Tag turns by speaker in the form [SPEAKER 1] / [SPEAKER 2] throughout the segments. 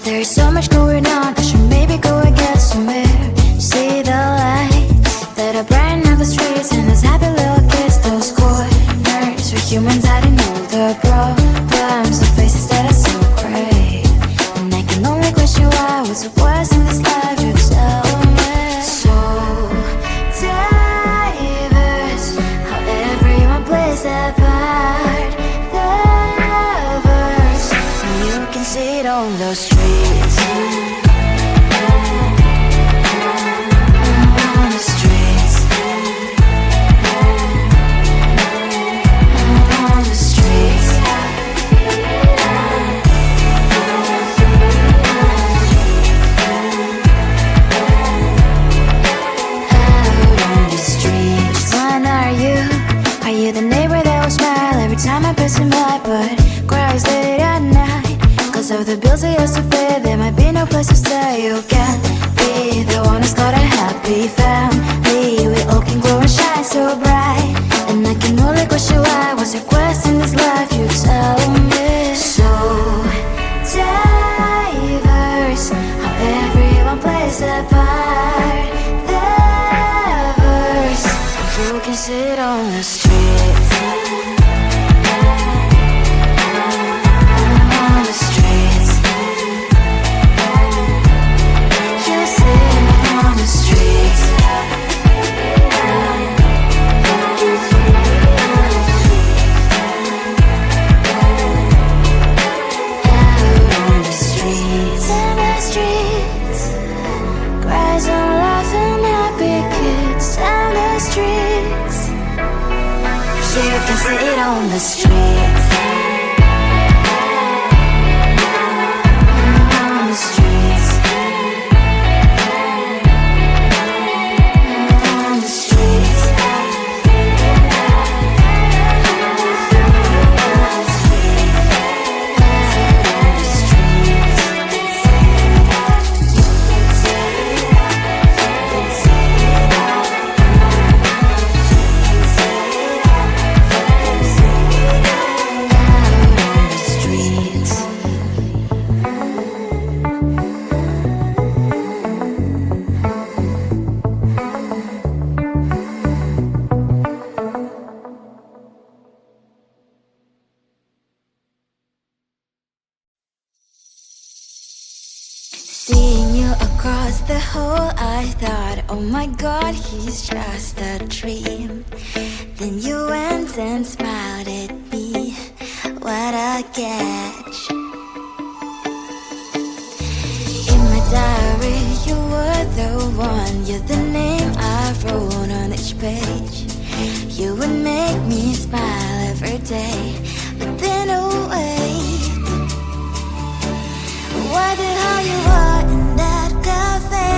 [SPEAKER 1] There's so much going on, I should maybe go and get somewhere. See the lights that are brighten up the streets, and those happy little kids, those corners where humans hiding all the problems, the faces that are so gray. And I can only question why, what's the worst in this life, you tell me. So diverse, how everyone plays their part. The verse, and you can see it on the streets. Of the bills I used to pay, there might be no place to stay. You can't be the one who's got a happy family. We all can glow and shine so bright, and I can only question why. What's your quest in this life, you tell me. So diverse, how everyone plays their part. The verse, you can sit on the streets. You can sit on the streets. On the streets. On the streets. Seeing you across the hall, I thought, oh my God, he's just a dream. Then you went and smiled at me. What a catch. In my diary, you were the one. You're the name I wrote on each page. You would make me smile every day. But then, oh wait, why the hell you are in that cafe,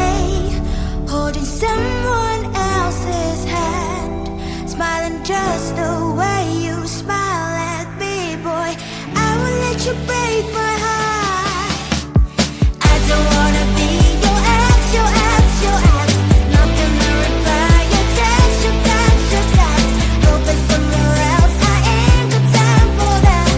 [SPEAKER 1] holding someone else's hand, smiling just the way you smile at me, boy. I will let you break my heart. I don't wanna be your ex, your ex, your ex. Not gonna reply your text, your text, your text. Go play somewhere else, I ain't got time for that.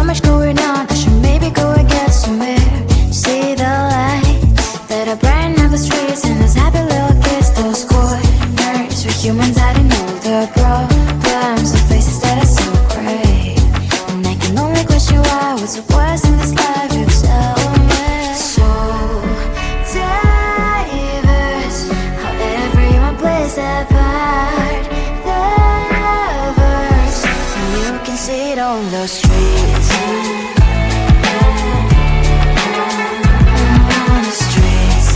[SPEAKER 1] much going on, I should maybe go and get some air. See the lights that are brighten up the streets, and those happy little kids, those corners where humans hiding all their problems, the faces that are so great. And I can only question why, what's the worst in this life, you tell me. So diverse, how everyone plays their part. The verse, and you can see it on the streets. On the streets.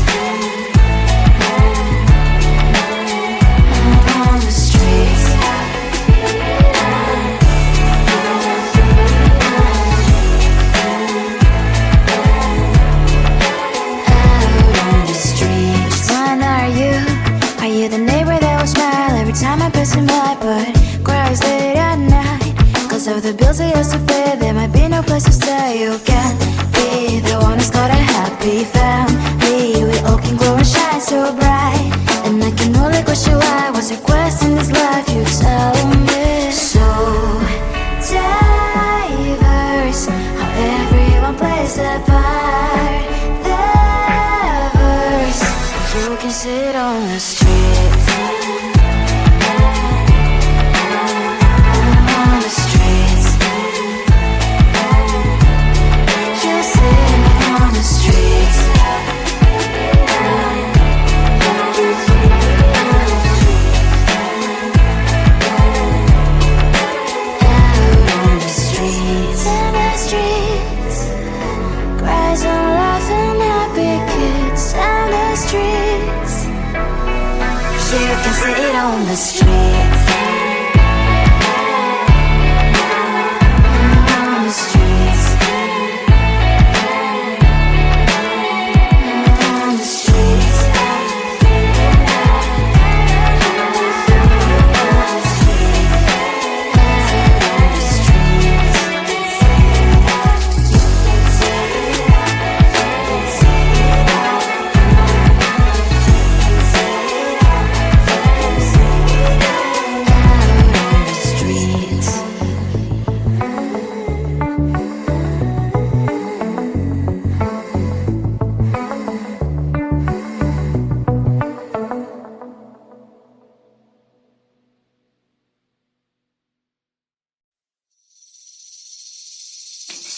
[SPEAKER 1] On the streets. Are you the neighbor that will smile every time I pass him by, but cries late at night? Cause of the bills I used to pay, there might be no place to stay. You can be the one who's got a happy family. We all can glow and shine so bright. And I can only question why, what's your quest in this life, you tell me. So diverse, how everyone plays their part. The verse, you can sit on the streets. On the streets. You sit on the streets. Out on the streets. In the streets. Cries and laughing happy kids. On the streets. You can see it on the streets. On the streets. On the streets.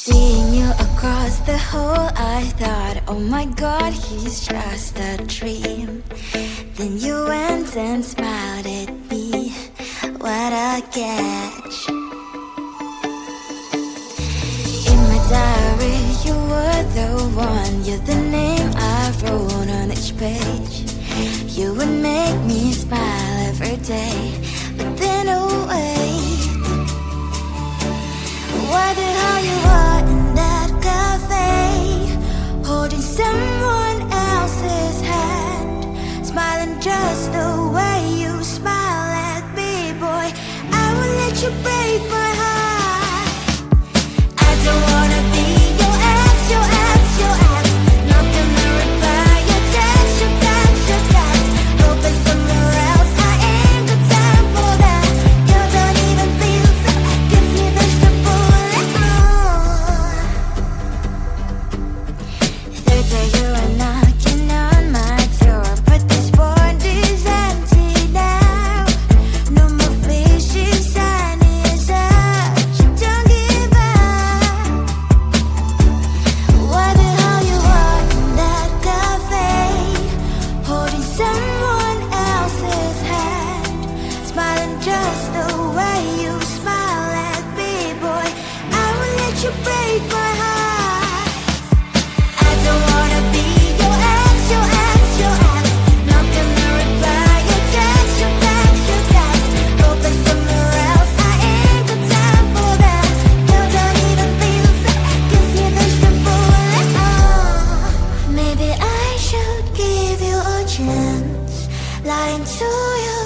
[SPEAKER 1] Seeing you across the hall, I thought, oh my God, he's just a dream. Then you went and smiled at me. What a catch. In my diary, you were the one. You're the name I wrote on each page. You would make me smile every day. But then, oh wait, why the hell you are in that cafe, holding someone else's hand, smiling just the way you smile at me, boy. I will let you break my heart. I don't wanna be your ex, your ex, your ex. Not gonna reply your text, your text, your text. Hoping somewhere else, I ain't got time for that. You don't even feel so, gives me vegetable. Third day you are knocking on my door, but this board is empty now. No more faces, shiny as up. You don't give up. Why the hell you are in that cafe, holding someone else's hand, smiling just the way you smile at me, boy. I will let you break my heart. I don't wanna be your ex, your ex, your ex. Not gonna reply your text, your text, your text. Hoping somewhere else, I ain't got time for that. You don't even feel so, gives me vegetable. Maybe I should give you a chance, lying to you